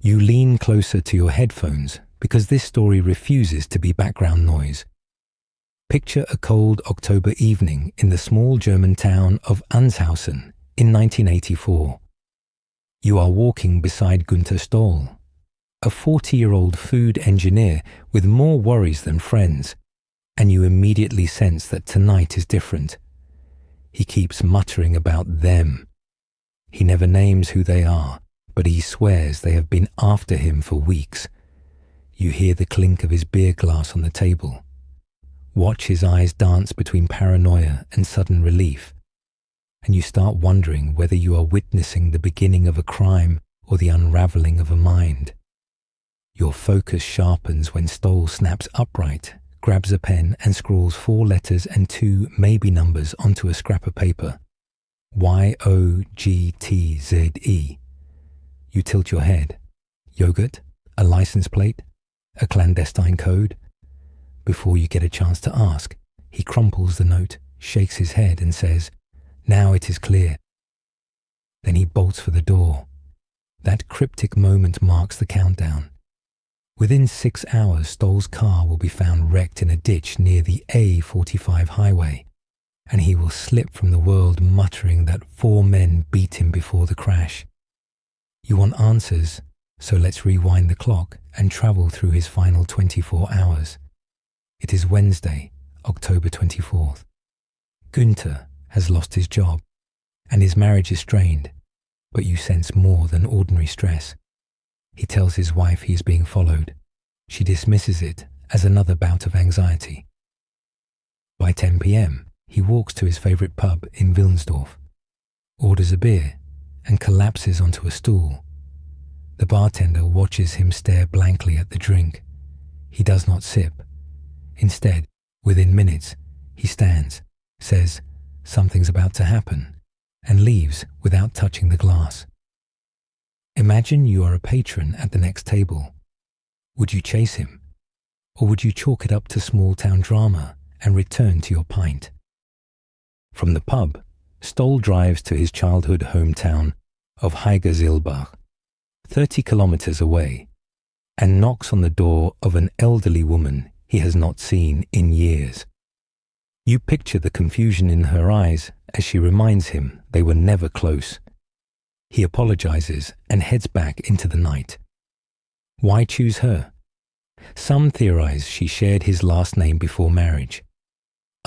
You lean closer to your headphones because this story refuses to be background noise. Picture a cold October evening in the small German town of Unshausen in 1984. You are walking beside Günther Stoll, a 40-year-old food engineer with more worries than friends, and you immediately sense that tonight is different. He keeps muttering about them. He never names who they are, but he swears they have been after him for weeks. You hear the clink of his beer glass on the table. Watch his eyes dance between paranoia and sudden relief, and you start wondering whether you are witnessing the beginning of a crime or the unraveling of a mind. Your focus sharpens when Stoll snaps upright, grabs a pen and scrawls 4 letters and 2 maybe numbers onto a scrap of paper. YOGTZE. You tilt your head. Yogurt? A license plate? A clandestine code? Before you get a chance to ask, he crumples the note, shakes his head and says, "Now it is clear." Then he bolts for the door. That cryptic moment marks the countdown. Within 6 hours, Stoll's car will be found wrecked in a ditch near the A45 highway, and he will slip from the world muttering that 4 men beat him before the crash. You want answers, so let's rewind the clock and travel through his final 24 hours. It is Wednesday, October 24th. Günther has lost his job, and his marriage is strained, but you sense more than ordinary stress. He tells his wife he is being followed. She dismisses it as another bout of anxiety. By 10 p.m., he walks to his favorite pub in Wilnsdorf, orders a beer, and collapses onto a stool. The bartender watches him stare blankly at the drink. He does not sip. Instead, within minutes, he stands, says, "Something's about to happen," and leaves without touching the glass. Imagine you are a patron at the next table. Would you chase him? Or would you chalk it up to small-town drama and return to your pint? From the pub, Stoll drives to his childhood hometown of Heigersilbach, 30 kilometers away, and knocks on the door of an elderly woman he has not seen in years. You picture the confusion in her eyes as she reminds him they were never close. He apologizes and heads back into the night. Why choose her? Some theorize she shared his last name before marriage.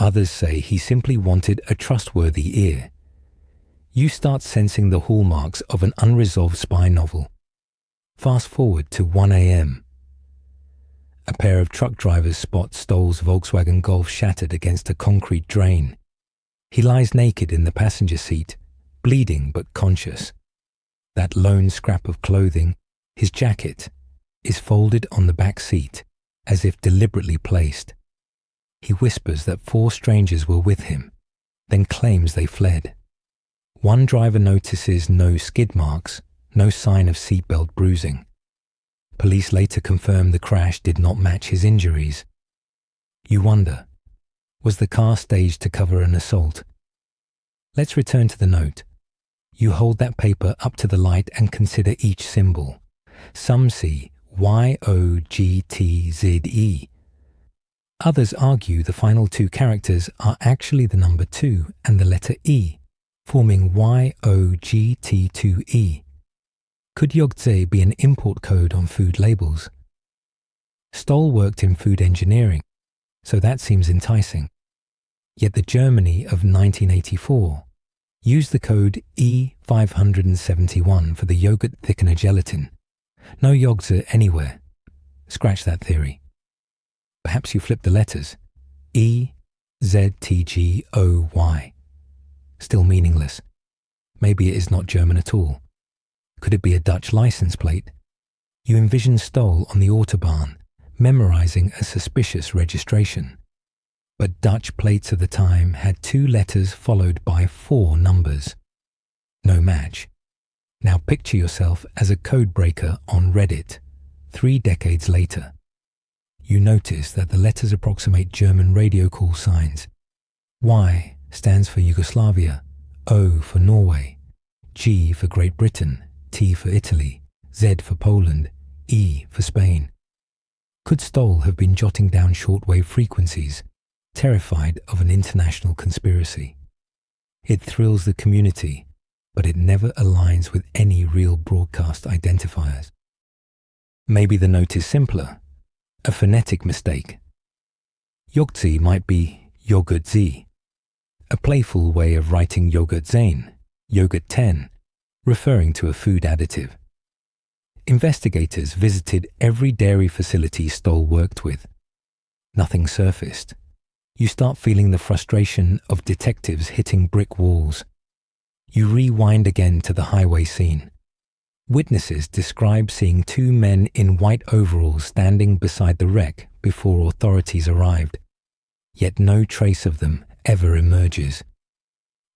Others say he simply wanted a trustworthy ear. You start sensing the hallmarks of an unresolved spy novel. Fast forward to 1 a.m. A pair of truck drivers spot Stoll's Volkswagen Golf shattered against a concrete drain. He lies naked in the passenger seat, bleeding but conscious. That lone scrap of clothing, his jacket, is folded on the back seat, as if deliberately placed. He whispers that 4 strangers were with him, then claims they fled. One driver notices no skid marks, no sign of seatbelt bruising. Police later confirm the crash did not match his injuries. You wonder, was the car staged to cover an assault? Let's return to the note. You hold that paper up to the light and consider each symbol. Some see YOGTZE. Others argue the final 2 characters are actually the number 2 and the letter E, forming YOGT2E. Could YOGTZE be an import code on food labels? Stoll worked in food engineering, so that seems enticing. Yet the Germany of 1984 used the code E571 for the yogurt thickener gelatin. No YOGTZE anywhere. Scratch that theory. Perhaps you flip the letters. EZTGOY. Still meaningless. Maybe it is not German at all. Could it be a Dutch license plate? You envision Stoll on the Autobahn, memorizing a suspicious registration. But Dutch plates of the time had 2 letters followed by 4 numbers. No match. Now picture yourself as a code breaker on Reddit, 3 decades later. You notice that the letters approximate German radio call signs. Y stands for Yugoslavia, O for Norway, G for Great Britain, T for Italy, Z for Poland, E for Spain. Could Stoll have been jotting down shortwave frequencies, terrified of an international conspiracy? It thrills the community, but it never aligns with any real broadcast identifiers. Maybe the note is simpler, a phonetic mistake. YOGTZE might be YOGTZE, a playful way of writing YOGTZE, YOGTZE, referring to a food additive. Investigators visited every dairy facility Stoll worked with. Nothing surfaced. You start feeling the frustration of detectives hitting brick walls. You rewind again to the highway scene. Witnesses describe seeing two men in white overalls standing beside the wreck before authorities arrived. Yet no trace of them ever emerges.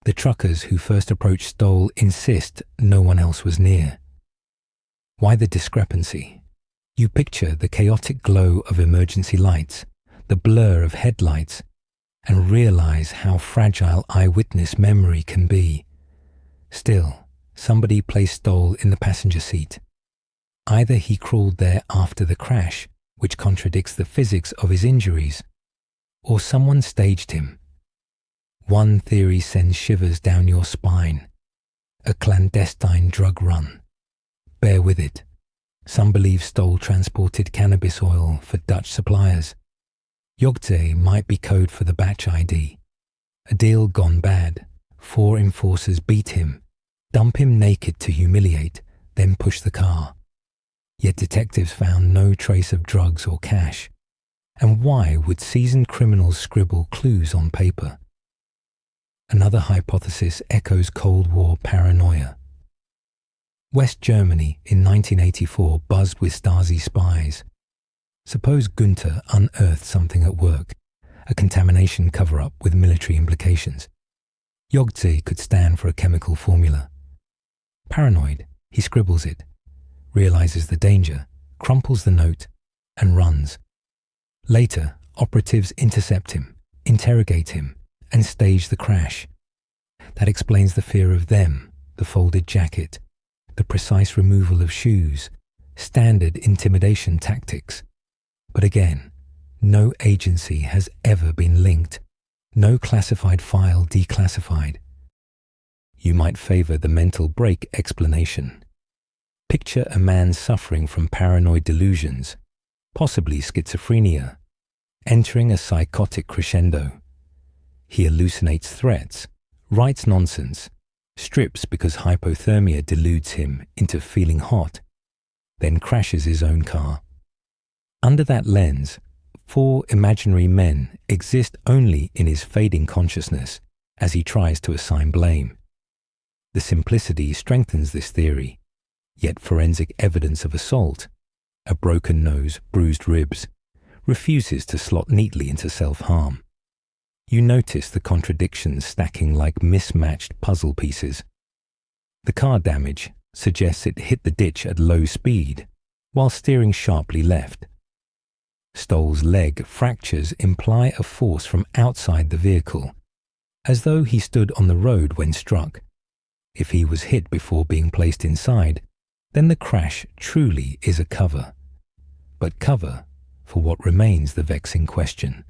The truckers who first approached Stoll insist no one else was near. Why the discrepancy? You picture the chaotic glow of emergency lights, the blur of headlights, and realize how fragile eyewitness memory can be. Still, somebody placed Stoll in the passenger seat. Either he crawled there after the crash, which contradicts the physics of his injuries, or someone staged him. One theory sends shivers down your spine. A clandestine drug run. Bear with it. Some believe Stoll transported cannabis oil for Dutch suppliers. YOGTZE might be code for the batch ID. A deal gone bad. 4 enforcers beat him, dump him naked to humiliate, then push the car. Yet detectives found no trace of drugs or cash. And why would seasoned criminals scribble clues on paper? Another hypothesis echoes Cold War paranoia. West Germany in 1984 buzzed with Stasi spies. Suppose Günther unearthed something at work, a contamination cover-up with military implications. YOGTZE could stand for a chemical formula. Paranoid, he scribbles it, realizes the danger, crumples the note, and runs. Later, operatives intercept him, interrogate him, and stage the crash. That explains the fear of them, the folded jacket, the precise removal of shoes, standard intimidation tactics. But again, no agency has ever been linked, no classified file declassified. You might favor the mental break explanation. Picture a man suffering from paranoid delusions, possibly schizophrenia, entering a psychotic crescendo. He hallucinates threats, writes nonsense, strips because hypothermia deludes him into feeling hot, then crashes his own car. Under that lens, 4 imaginary men exist only in his fading consciousness as he tries to assign blame. The simplicity strengthens this theory, yet forensic evidence of assault, a broken nose, bruised ribs, refuses to slot neatly into self-harm. You notice the contradictions stacking like mismatched puzzle pieces. The car damage suggests it hit the ditch at low speed while steering sharply left. Stoll's leg fractures imply a force from outside the vehicle, as though he stood on the road when struck. If he was hit before being placed inside, then the crash truly is a cover. But cover for what remains the vexing question.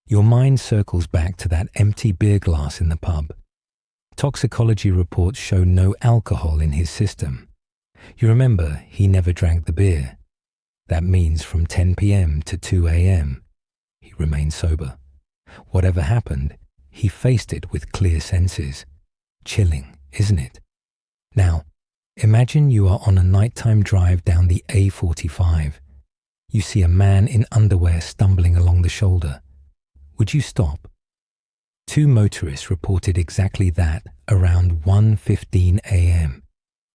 Your mind circles back to that empty beer glass in the pub. Toxicology reports show no alcohol in his system. You remember he never drank the beer. That means from 10 p.m. to 2 a.m. he remained sober. Whatever happened, he faced it with clear senses. Chilling, isn't it? Now, imagine you are on a nighttime drive down the A45. You see a man in underwear stumbling along the shoulder. Would you stop? 2 motorists reported exactly that around 1:15 a.m.,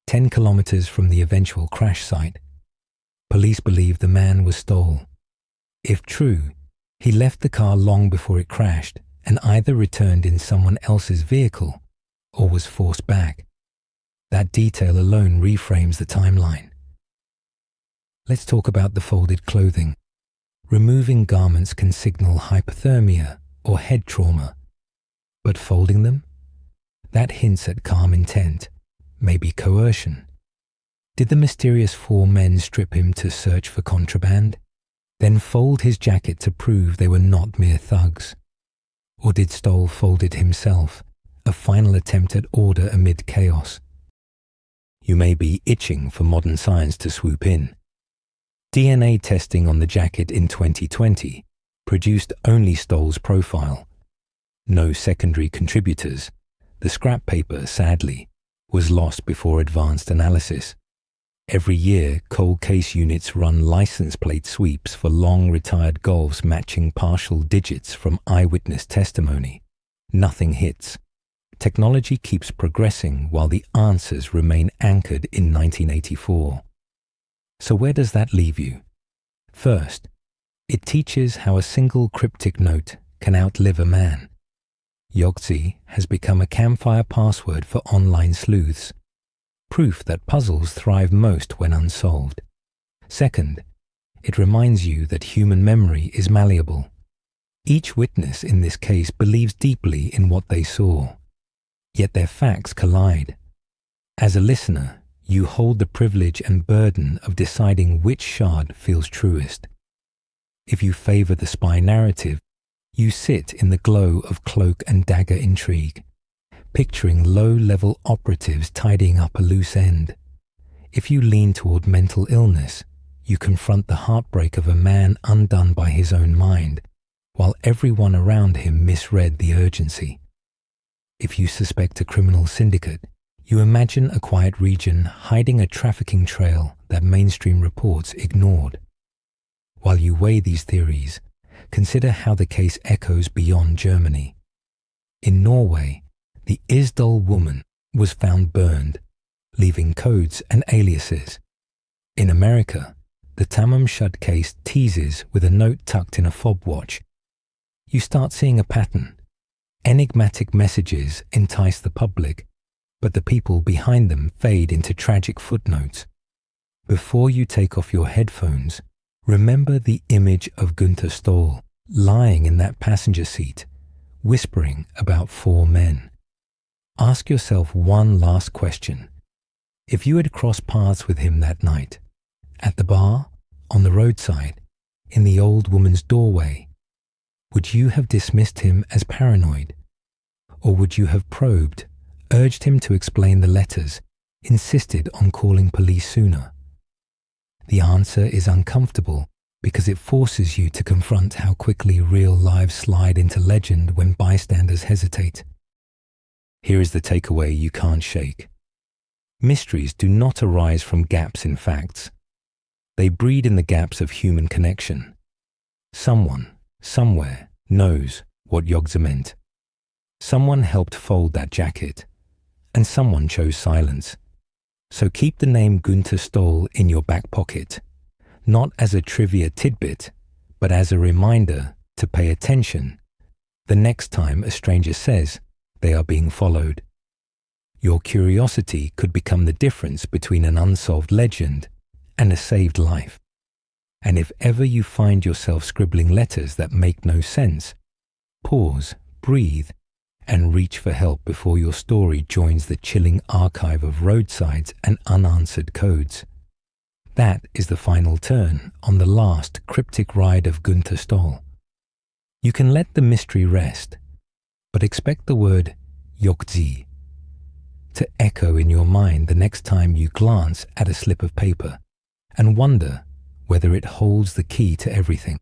10 kilometers from the eventual crash site. Police believe the man was Stoll. If true, he left the car long before it crashed and either returned in someone else's vehicle or was forced back. That detail alone reframes the timeline. Let's talk about the folded clothing. Removing garments can signal hypothermia or head trauma. But folding them? That hints at calm intent, maybe coercion. Did the mysterious four men strip him to search for contraband, then fold his jacket to prove they were not mere thugs? Or did Stoll fold it himself, a final attempt at order amid chaos? You may be itching for modern science to swoop in. DNA testing on the jacket in 2020 produced only Stoll's profile. No secondary contributors. The scrap paper, sadly, was lost before advanced analysis. Every year, cold case units run license plate sweeps for long retired Golfs matching partial digits from eyewitness testimony. Nothing hits. Technology keeps progressing while the answers remain anchored in 1984. So where does that leave you? First, it teaches how a single cryptic note can outlive a man. YOGTZE has become a campfire password for online sleuths, proof that puzzles thrive most when unsolved. Second, it reminds you that human memory is malleable. Each witness in this case believes deeply in what they saw, yet their facts collide. As a listener, you hold the privilege and burden of deciding which shard feels truest. If you favor the spy narrative, you sit in the glow of cloak and dagger intrigue, picturing low-level operatives tidying up a loose end. If you lean toward mental illness, you confront the heartbreak of a man undone by his own mind, while everyone around him misread the urgency. If you suspect a criminal syndicate, you imagine a quiet region hiding a trafficking trail that mainstream reports ignored. While you weigh these theories, consider how the case echoes beyond Germany. In Norway, the Isdal woman was found burned, leaving codes and aliases. In America, the Tamam Shud case teases with a note tucked in a fob watch. You start seeing a pattern. Enigmatic messages entice the public, but the people behind them fade into tragic footnotes. Before you take off your headphones, remember the image of Günther Stoll lying in that passenger seat, whispering about four men. Ask yourself one last question. If you had crossed paths with him that night, at the bar, on the roadside, in the old woman's doorway, would you have dismissed him as paranoid? Or would you have probed, urged him to explain the letters, insisted on calling police sooner? The answer is uncomfortable because it forces you to confront how quickly real lives slide into legend when bystanders hesitate. Here is the takeaway you can't shake. Mysteries do not arise from gaps in facts. They breed in the gaps of human connection. Someone, somewhere, knows what YOGTZE meant. Someone helped fold that jacket, and someone chose silence. So keep the name Günther Stoll in your back pocket, not as a trivia tidbit, but as a reminder to pay attention the next time a stranger says they are being followed. Your curiosity could become the difference between an unsolved legend and a saved life. And if ever you find yourself scribbling letters that make no sense, pause, breathe, and reach for help before your story joins the chilling archive of roadsides and unanswered codes. That is the final turn on the last cryptic ride of Günther Stoll. You can let the mystery rest, but expect the word YOGTZE to echo in your mind the next time you glance at a slip of paper and wonder whether it holds the key to everything.